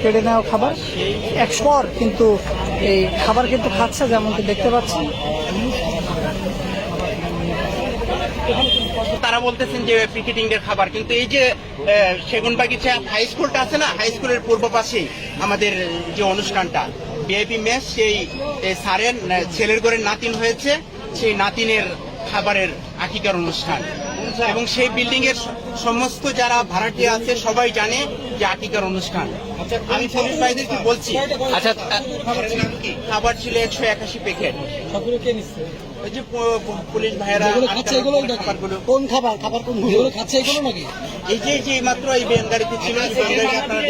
কেড়ে নেওয়া খাবার একশোর কিন্তু এই খাবার কিন্তু খাচ্ছে, যেমনটি দেখতে পাচ্ছেন। তারা বলতেছেন যে পিকেটিং এর খাবার, কিন্তু এই যে সেগুনবাগিচা হাই স্কুলটা আছে না, হাই স্কুলের পূর্ব পাশেই আমাদের যে অনুষ্ঠানটা ভিআইপি মেস, সেই স্যারের ছেলের ঘরের নাতিন হয়েছে, সেই নাতিনের খাবারের আকিকার অনুষ্ঠান, এবং সেই বিল্ডিং এর সমস্ত যারা ভাড়াটিয়া আছে সবাই জানে যে আকিকার অনুষ্ঠান। আমি পুলিশ ভাইদেরকে বলছি, আচ্ছা খাবার ছিল 181 প্যাকেট। ওই যে পুলিশ ভাইয়েরা খাবারগুলো, কোন খাবার খাবার কোন খাচ্ছে এগুলো নাকি? এই যে মাত্র এই ভ্যান গাড়িতে ছিল, এই ভ্যান গাড়িতে আপনারা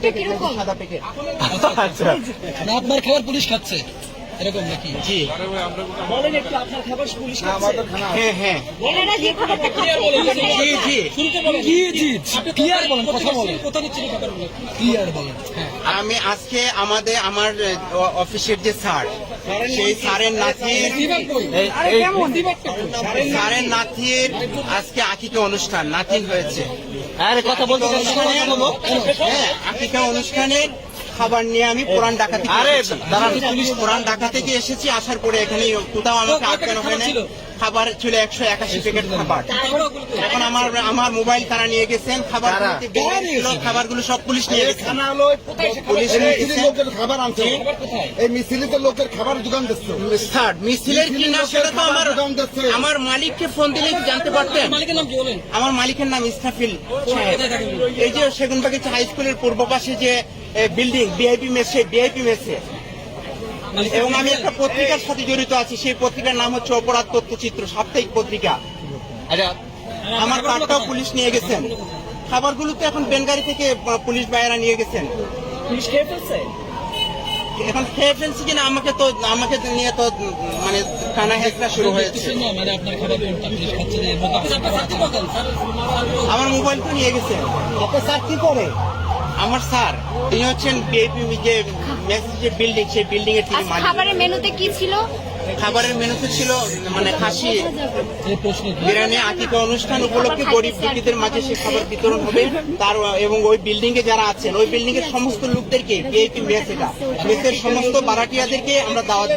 দেখলেন সাদা প্যাকেট। আচ্ছা, আপনার খাবার পুলিশ খাচ্ছে এরকম নাকি? জি বলেন একটু, আপনার খাবার পুলিশ হ্যাঁ হ্যাঁ জি জি ক্লিয়ার বলেন, কথা বলেন, কোথা নিচ্ছেন খাবারগুলো ক্লিয়ার বলেন। আমি আজকে আমার অফিসের যে স্যার, সেই স্যারের নাতির আজকে আকিকা অনুষ্ঠান, নাতিন হয়েছে। কথা বলতে হ্যাঁ, আকিকা অনুষ্ঠানের খাবার নিয়ে আমি পুরান ঢাকা থেকে পুরান ঢাকা থেকে এসেছি। আসার পরে এখানে কোথাও আমাকে আটকানো হয় না। খাবার ছিল 181 প্যাকেট খাবার। এখন আমার মোবাইল তারা নিয়ে গেছেন, খাবারগুলো সব পুলিশ নিয়ে গেছে। পুলিশ খাবার আনছে, এই মিছিলিতে লোকের খাবার দোকান দিচ্ছে। স্যার মিছিলের কি না সেটা তো আমার মালিককে ফোন দিলে জানতে পারতেন। আমার মালিকের নাম ইসরাফিল সাহেব। এই যে সেগুনবাগিচা হাই স্কুলের পূর্ব পাশে যে বিল্ডিং ভিআইপি মেসে, এবং আমি একটা পত্রিকার সাথে জড়িত আছি, সেই পত্রিকার নাম হচ্ছে অপরাধ তথ্যচিত্র, সাপ্তাহিক পত্রিকা। আমার কার্ডটাও পুলিশ নিয়ে গেছেন। খাবারগুলো তো এখন বেনগাড়ি থেকে পুলিশ ভাইয়েরা নিয়ে গেছেন। পুলিশ খেয়ে ফেলছে, এখন খেয়ে ফেলছি কিনা আমাকে নিয়ে তো মানে কানা হেঁচড়া শুরু হয়েছে। আমার মোবাইল তো নিয়ে গেছেন। আপনার স্যার কি করে? আমার স্যার তিনি হচ্ছেন বিআইপি যে বিল্ডিং, সেই বিল্ডিং এর তিনি মালিক। খাবারের মেনুতে কি ছিল? খাবারের মেনুতে ছিল মানে খাসি বিরিয়ানি। আকিকা অনুষ্ঠান উপলক্ষে গরিব দুঃখীদের মাঝে সে খাবার বিতরণ হবে তার, এবং ওই বিল্ডিং এ যারা আছেন ওই বিল্ডিং এর সমস্ত লোকদেরকে ভিআইপি মেসের সমস্ত ভাড়াটিয়াদেরকে আমরা দাওয়াত